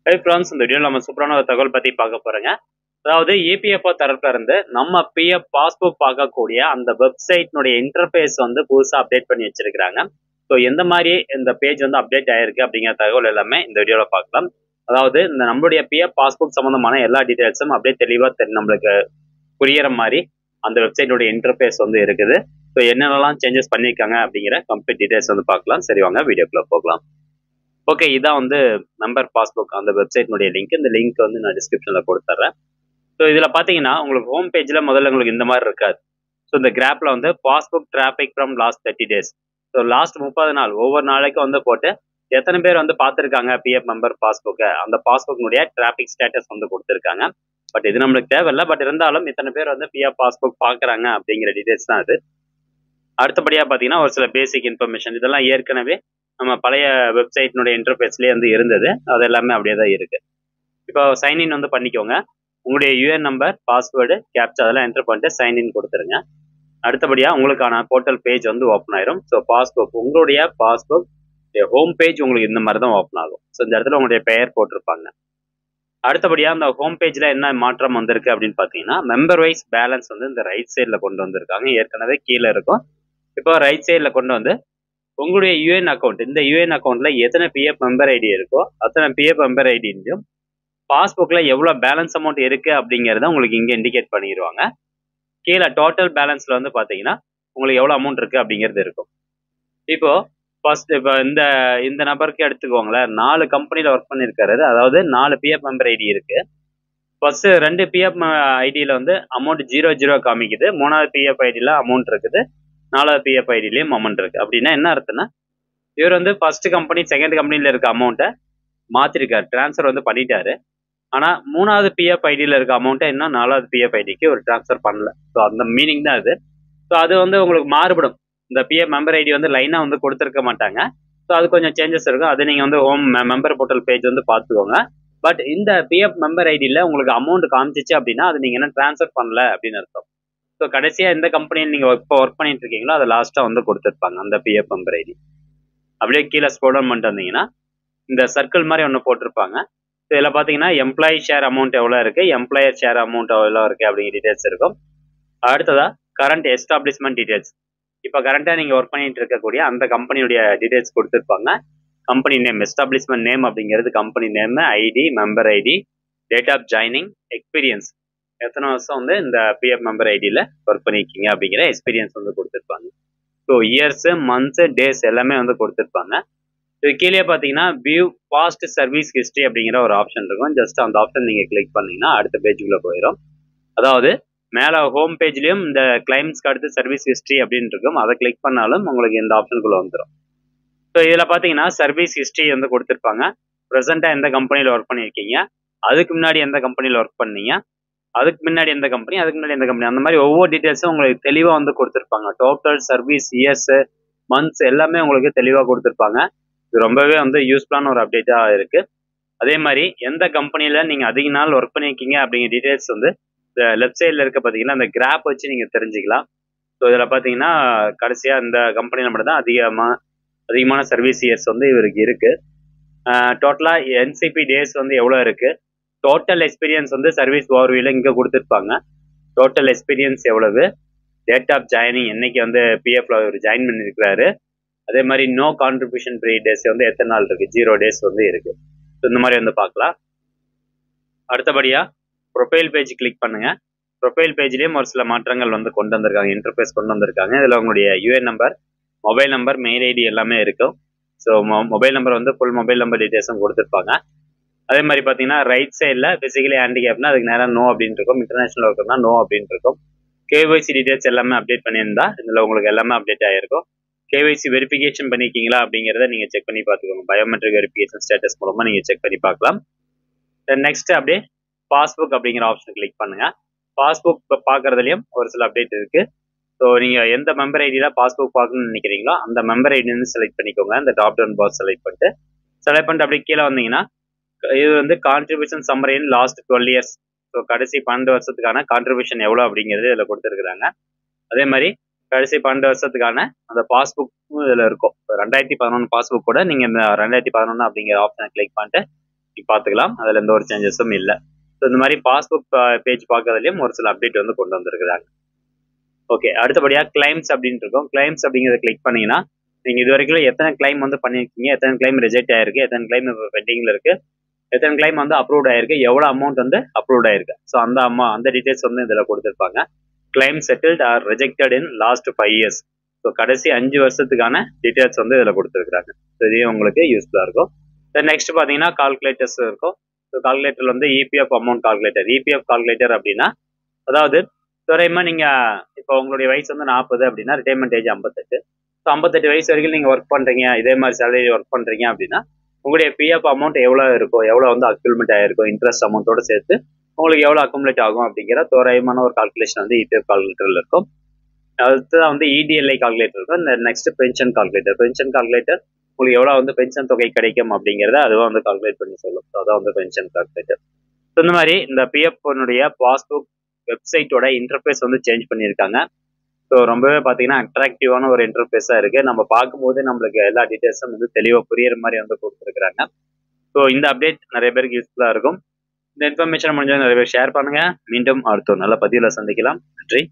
Hi friends, இந்த வீடியோவில் நம்ம சூப்பரான ஒரு தகவல் பற்றி பார்க்க போகிறோங்க. அதாவது இபிஎஃப்ஓ தரப்புல இருந்து நம்ம பிஎஃப் பாஸ்புக் பார்க்கக்கூடிய அந்த வெப்சைட்னுடைய இன்டர்ஃபேஸ் வந்து புதுசாக அப்டேட் பண்ணி வச்சிருக்கிறாங்க. ஸோ எந்த மாதிரி இந்த பேஜ் வந்து அப்டேட் ஆயிருக்கு அப்படிங்கிற தகவல் எல்லாமே இந்த வீடியோவில் பார்க்கலாம். அதாவது இந்த நம்மளுடைய பிஎஃப் பாஸ்புக் சம்மந்தமான எல்லா டீட்டெயில்ஸும் அப்படியே தெளிவாக நம்மளுக்கு புரியிற மாதிரி அந்த வெப்சைட்டோட இன்டர்ஃபேஸ் வந்து இருக்குது. ஸோ என்னென்னலாம் சேஞ்சஸ் பண்ணியிருக்காங்க அப்படிங்கிற கம்ப்ளீட் டீட்டெயில்ஸ் வந்து பார்க்கலாம். சரி, வாங்க வீடியோக்குள்ள போகலாம். ஓகே, இதான் வந்து மெம்பர் பாஸ்புக் அந்த வெப்சைட்னுடைய லிங்க். இந்த லிங்க் வந்து நான் டிஸ்கிரிப்ஷனில் கொடுத்துட்றேன். ஸோ இதில் பார்த்தீங்கன்னா உங்களுக்கு ஹோம் பேஜில் முதல்ல உங்களுக்கு இந்த மாதிரி இருக்காது. ஸோ இந்த கிராப்பில் வந்து passbook traffic from last 30 days. So last 30 நாள் ஒவ்வொரு நாளைக்கும் வந்து போட்டு எத்தனை பேர் வந்து பார்த்துருக்காங்க பிஎஃப் மெம்பர் பாஸ்புக்கை, அந்த பாஸ்புக்னுடைய டிராஃபிக் ஸ்டேட்டஸ் வந்து கொடுத்துருக்காங்க. பட் இது நம்மளுக்கு தேவையில்லை. பட் இருந்தாலும் இத்தனை பேர் வந்து பிஎஃப் பாஸ்புக் பார்க்குறாங்க அப்படிங்கிற டீட்டெயில்ஸ் தான் இது. அடுத்தபடியாக பார்த்தீங்கன்னா ஒரு சில பேசிக் இன்ஃபர்மேஷன், இதெல்லாம் ஏற்கனவே நம்ம பழைய வெப்சைட்னுடைய இன்டர்ஃபேஸ்லேயே வந்து இருந்தது. அது எல்லாமே அப்படியே தான் இருக்கு. இப்போ சைன்இன் வந்து பண்ணிக்கோங்க. உங்களுடைய யூஏஎன் நம்பர், பாஸ்வேர்டு, கேப்சா அதெல்லாம் என்டர் பண்ணிட்டு சைன்இன் கொடுத்துருங்க. அடுத்தபடியாக உங்களுக்கான போர்ட்டல் பேஜ் வந்து ஓப்பன் ஆயிரும். ஸோ பாஸ்புக், உங்களுடைய பாஸ்புக் ஹோம் பேஜ் உங்களுக்கு இந்த மாதிரி தான் ஓப்பன் ஆகும். ஸோ இந்த இடத்துல உங்களுடைய பெயர் போட்டிருப்பாங்க. அடுத்தபடியாக அந்த ஹோம் பேஜில் என்ன மாற்றம் வந்திருக்கு அப்படின்னு பார்த்தீங்கன்னா, மெம்பர் வைஸ் பேலன்ஸ் வந்து இந்த ரைட் சைடில் கொண்டு வந்திருக்காங்க. ஏற்கனவே கீழே இருக்கும். இப்போ ரைட் சைடில் கொண்டு வந்து உங்களுடைய யூஎன் அக்கௌண்ட், இந்த யூஎன் அக்கௌண்ட்ல எத்தனை பிஎஃப் மெம்பர் ஐடி இருக்கோ அத்தனை பிஎஃப் மெம்பர் ஐடியும் பாஸ்புக்ல எவ்வளோ பேலன்ஸ் அமௌண்ட் இருக்கு அப்படிங்கிறத உங்களுக்கு இங்கே இண்டிகேட் பண்ணிடுவாங்க. கீழே டோட்டல் பேலன்ஸ்ல வந்து பார்த்தீங்கன்னா உங்களுக்கு எவ்வளோ அமௌண்ட் இருக்கு அப்படிங்கிறது இருக்கும். இப்போ ஃபர்ஸ்ட் இப்போ இந்த நபருக்கு எடுத்துக்கோங்களேன். 4 கம்பெனியில் ஒர்க் பண்ணியிருக்காரு. அதாவது 4 பிஎஃப் மெம்பர் ஐடி இருக்கு. ஃபர்ஸ்ட் 2 பிஎஃப் ஐடியில் வந்து அமௌண்ட் 00 காமிக்குது. 3வது பிஎஃப் ஐடியில் அமௌண்ட் இருக்குது. 4வது பிஎஃப் ஐடியிலையும் அமௌண்ட் இருக்கு. அப்படின்னா என்ன அர்த்தம்னா, இவர் வந்து ஃபர்ஸ்ட் கம்பெனி செகண்ட் கம்பெனியில் இருக்க அமௌண்ட்டை மாற்றிருக்காரு, டிரான்ஸ்ஃபர் வந்து பண்ணிட்டாரு. ஆனால் 3வது பிஎஃப் ஐடியில் இருக்க அமௌண்ட்டை இன்னும் 4வது பிஎஃப் ஐடிக்கு ஒரு டிரான்ஸ்ஃபர் பண்ணல. ஸோ அந்த மீனிங் தான் இது. ஸோ அது வந்து உங்களுக்கு மாறுபடும். இந்த பிஎஃப் மெம்பர் ஐடி வந்து லைனாக வந்து கொடுத்துருக்க மாட்டாங்க. ஸோ அது கொஞ்சம் சேஞ்சஸ் இருக்கும். அது நீங்கள் வந்து ஹோம் மெம்பர் போர்ட்டல் பேஜ் வந்து பார்த்துக்கோங்க. பட் இந்த பிஎஃப் மெம்பர் ஐடியில் உங்களுக்கு அமௌண்ட் காமிச்சிச்சு அப்படின்னா அது நீங்கள் என்ன டிரான்ஸ்ஃபர் பண்ணல அப்படின்னு அர்த்தம். ஸோ கடைசியாக எந்த கம்பெனியில் நீங்கள் இப்போ ஒர்க் பண்ணிட்டு இருக்கீங்களோ அதை லாஸ்ட்டாக வந்து கொடுத்துருப்பாங்க அந்த பிஎஃப் மெம்பர் ஐடி. அப்படியே கீழே ஸ்க்ரோல் டவுன் பண்ணிட்டு வந்தீங்கன்னா இந்த சர்க்கிள் மாதிரி ஒன்று போட்டிருப்பாங்க. ஸோ இதில் பார்த்தீங்கன்னா எம்ப்ளாயி ஷேர் அமௌண்ட் எவ்வளோ இருக்குது, எம்ப்ளாயர் ஷேர் அமௌண்ட் எவ்வளோ இருக்குது அப்படிங்கிற டீட்டெயில்ஸ் இருக்கும். அடுத்ததாக கரண்ட் எஸ்டாப்ளிஷ்மெண்ட் டீட்டெயில்ஸ். இப்போ கரண்ட்டாக நீங்கள் ஒர்க் பண்ணிட்டு இருக்கக்கூடிய அந்த கம்பெனியுடைய டீட்டெயில்ஸ் கொடுத்துருப்பாங்க. கம்பெனி நேம், எஸ்டாப்ளிஷ்மெண்ட் நேம் அப்படிங்கிறது company name, ID, member ID, date of joining, experience, எத்தனை வருஷம் வந்து இந்த பிஎஃப் மெம்பர் ஐடியில் ஒர்க் பண்ணியிருக்கீங்க அப்படிங்கிற எக்ஸ்பீரியன்ஸ் வந்து கொடுத்துருப்பாங்க. ஸோ இயர்ஸு, மந்த்ஸு, டேஸ் எல்லாமே வந்து கொடுத்துருப்பாங்க. இது கீழே பார்த்தீங்கன்னா வியூ பாஸ்ட் சர்வீஸ் ஹிஸ்ட்ரி அப்படிங்கிற ஒரு ஆப்ஷன் இருக்கும். ஜஸ்ட் அந்த ஆப்ஷன் நீங்கள் கிளிக் பண்ணீங்கன்னா அடுத்த பேஜுக்குள்ளே போயிடும். அதாவது மேலே ஹோம் பேஜ்லேயும் இந்த கிளைம்ஸ்க்கு அடுத்து சர்வீஸ் ஹிஸ்ட்ரி அப்படின்னு இருக்கும். அதை கிளிக் பண்ணாலும் உங்களுக்கு இந்த ஆப்ஷனுக்குள்ளே வந்துடும். ஸோ இதில் பார்த்தீங்கன்னா சர்வீஸ் ஹிஸ்ட்ரி வந்து கொடுத்துருப்பாங்க. ப்ரெசென்ட்டாக எந்த கம்பெனியில் ஒர்க் பண்ணியிருக்கீங்க, அதுக்கு முன்னாடி எந்த கம்பெனியில் ஒர்க் பண்ணீங்க, அதுக்கு முன்னாடி எந்த கம்பெனி, அதுக்கு முன்னாடி எந்த கம்பெனி, அந்த மாதிரி ஒவ்வொரு டீட்டெயில்ஸும் உங்களுக்கு தெளிவாக வந்து கொடுத்துருப்பாங்க. டோட்டல் சர்வீஸ் இயர்ஸு, மந்த்ஸ் எல்லாமே உங்களுக்கு தெளிவாக கொடுத்துருப்பாங்க. இது ரொம்பவே வந்து யூஸ்ஃபுல்லான ஒரு அப்டேட்டாக இருக்குது. அதே மாதிரி எந்த கம்பெனியில் நீங்கள் அதிக நாள் ஒர்க் பண்ணியிருக்கீங்க அப்படிங்கிற டீட்டெயில்ஸ் வந்து இந்த லெஃப்ட் சைடில் இருக்க பார்த்தீங்கன்னா அந்த கிராப் வச்சு நீங்கள் தெரிஞ்சுக்கலாம். ஸோ இதில் பார்த்தீங்கன்னா கடைசியாக இந்த கம்பெனியில் மட்டும் தான் அதிகமான சர்வீஸ் இயர்ஸ் வந்து இவருக்கு இருக்குது. டோட்டலாக என்சிபி டேஸ் வந்து எவ்வளோ இருக்குது, டோட்டல் எக்ஸ்பீரியன்ஸ் வந்து சர்வீஸ் ஓவர்வியூவில் இங்கே கொடுத்துருப்பாங்க. டோட்டல் எக்ஸ்பீரியன்ஸ் எவ்வளவு, டேட் ஆஃப் ஜாயினிங், என்னைக்கு வந்து பிஎஃப்ல அவர் ஜாயின் பண்ணியிருக்கிறாரு, அதே மாதிரி நோ கான்ட்ரிபியூஷன் பீரியட் டேஸ் வந்து எத்தனை நாள் இருக்குது, 0 days வந்து இருக்குது. ஸோ இந்த மாதிரி வந்து பார்க்கலாம். அடுத்தபடியாக ப்ரொஃபைல் பேஜ் கிளிக் பண்ணுங்கள். ப்ரொஃபைல் பேஜ்லேயும் ஒரு சில மாற்றங்கள் வந்து கொண்டு வந்திருக்காங்க, இன்டர்ஃபேஸ் கொண்டு வந்திருக்காங்க. இதில் உங்களுடைய UAN number, mobile number, mail ID எல்லாமே இருக்கும். ஸோ மொபைல் நம்பர் வந்து ஃபுல் மொபைல் நம்பர் டீட்டெயில்ஸும் கொடுத்துருப்பாங்க. அதே மாதிரி பார்த்தீங்கன்னா ரைட் சைடில் ஃபிசிக்கலி ஹேண்டிகேப்னா அதுக்கு நேராக நோ அப்படின்னு இருக்கும். இன்டர்நேஷனல் ஒர்க்குனா நோ அப்படின்னு இருக்கும். கேஒய்சி டீட்டெயில்ஸ் எல்லாமே அப்டேட் பண்ணியிருந்தா இதில் உங்களுக்கு எல்லாமே அப்டேட் ஆகிருக்கும். கேஒய்சி வெரிஃபிகேஷன் பண்ணியிருக்கீங்களா அப்படிங்கிறத நீங்கள் செக் பண்ணி பார்த்துக்கோங்க. பயோமெட்ரிக் வெரிஃபிகேஷன் ஸ்டேட்டஸ் மூலமாக நீங்கள் செக் பண்ணி பார்க்கலாம். நெக்ஸ்ட் அப்படியே பாஸ்புக் அப்படிங்கிற ஆப்ஷன் கிளிக் பண்ணுங்கள். பாஸ்புக் பார்க்குறதுலையும் ஒரு சில அப்டேட் இருக்குது. ஸோ நீங்கள் எந்த மெம்பர் ஐடியில் பாஸ்புக் பார்க்கணும்னு நினைக்கிறீங்களோ அந்த மெம்பர் ஐடின்னு செலக்ட் பண்ணிக்கோங்க. இந்த டாப் டவுன் பாக்ஸ் செலக்ட் பண்ணிட்டு அப்படியே கீழே வந்தீங்கன்னா இது வந்து contribution summary in last 12 years. So கடைசி 12 வருஷத்துக்கான கான்ட்ரிபியூஷன் எவ்வளோ அப்படிங்கிறது இதில் கொடுத்துருக்குறாங்க. அதே மாதிரி கடைசி 12 வருஷத்துக்கான அந்த பாஸ்புக்கும் இதில் இருக்கும். 2011 பாஸ்புக் கூட நீங்கள் இந்த 2011 அப்படிங்கிற ஆப்ஷனை கிளிக் பண்ணிட்டு பார்த்துக்கலாம். அதில் எந்த ஒரு சேஞ்சஸும் இல்லை. ஸோ இந்த மாதிரி பாஸ்புக் பேஜ் பார்க்கறதுலையும் ஒரு சில அப்டேட் வந்து கொண்டு வந்திருக்கிறாங்க. ஓகே, அடுத்தபடியாக கிளைம்ஸ் அப்படின்னு இருக்கும். கிளைம்ஸ் அப்படிங்கிறத கிளிக் பண்ணீங்கன்னா நீங்கள் இது வரைக்கும் எத்தனை கிளைம் வந்து பண்ணியிருக்கீங்க, எத்தனை கிளைம் ரிஜெக்ட் ஆயிருக்கு, எத்தனை கிளைம் இப்போ பெண்டிங்கில் இருக்குது, எத்தனை கிளைம் வந்து அப்ரூவ்ட் ஆயிருக்கு, எவ்வளோ அமௌண்ட் வந்து அப்ரூவ்ட் ஆயிருக்கு, ஸோ அந்த டீட்டெயில்ஸ் வந்து இதில் கொடுத்துருப்பாங்க. Claim settled are rejected in last 5 years. So கடைசி 5 வருஷத்துக்கான டீட்டெயில்ஸ் வந்து இதில் கொடுத்துருக்குறாங்க. ஸோ இதே உங்களுக்கு யூஸ்ஃபுல்லாக இருக்கும். தென் நெக்ஸ்ட் பார்த்தீங்கன்னா கால்குலேட்டர்ஸ் இருக்கும். ஸோ கால்குலேட்டர் வந்து EPF amount calculator. EPF calculator அப்படின்னா அதாவது தோராயமாக நீங்கள் இப்போ உங்களுடைய வயசு வந்து 40 அப்படின்னா ரிட்டைர்மெண்ட் ஏஜ் 58. ஸோ 58 வயசு வரைக்கும் நீங்கள் ஒர்க் பண்ணுறீங்க, இதே மாதிரி சேலரி ஒர்க் பண்ணுறீங்க அப்படின்னா உங்களுடைய பிஎஃப் அமௌண்ட் எவ்வளோ இருக்கும், எவ்வளோ வந்து அக்யூமுலேட் ஆகிருக்கும், இன்ட்ரெஸ்ட் அமௌண்ட்டோடு சேர்த்து உங்களுக்கு எவ்வளோ அக்குமுலேட் ஆகும் அப்படிங்கிற தோராயமான ஒரு கால்குலேஷன் வந்து இபிஎஃப் கால்குலேட்டரில் இருக்கும். அடுத்ததான் வந்து இடிஎல்ஐ கால்குலேட்டர் இருக்கும். இந்த next pension calculator. Pension calculator உங்களுக்கு எவ்வளோ வந்து பென்ஷன் தொகை கிடைக்கும் அப்படிங்கிறத அதுவாக வந்து கால்குலேட் பண்ணி சொல்லும். ஸோ அதான் வந்து பென்ஷன் கால்குலேட்டர். ஸோ இந்த மாதிரி இந்த பிஎஃப்னுடைய பாஸ்புக் வெப்சைட்டோட இன்டர்ஃபேஸ் வந்து சேஞ்ச் பண்ணியிருக்காங்க. ஸோ ரொம்பவே பார்த்தீங்கன்னா அட்ராக்டிவான ஒரு இன்டர்ஃபேஸாக இருக்குது. நம்ம பார்க்கும்போது நம்மளுக்கு எல்லா டீட்டெயில்ஸும் வந்து தெளிவாக புரியுற மாதிரி வந்து கொடுத்துருக்குறாங்க. ஸோ இந்த அப்டேட் நிறைய பேருக்கு யூஸ்ஃபுல்லாக இருக்கும். இந்த இன்ஃபர்மேஷன் முடிஞ்சது நிறைய பேர் ஷேர் பண்ணுங்கள். மீண்டும் அடுத்த ஒரு நல்ல பதிவில் சந்திக்கலாம். நன்றி.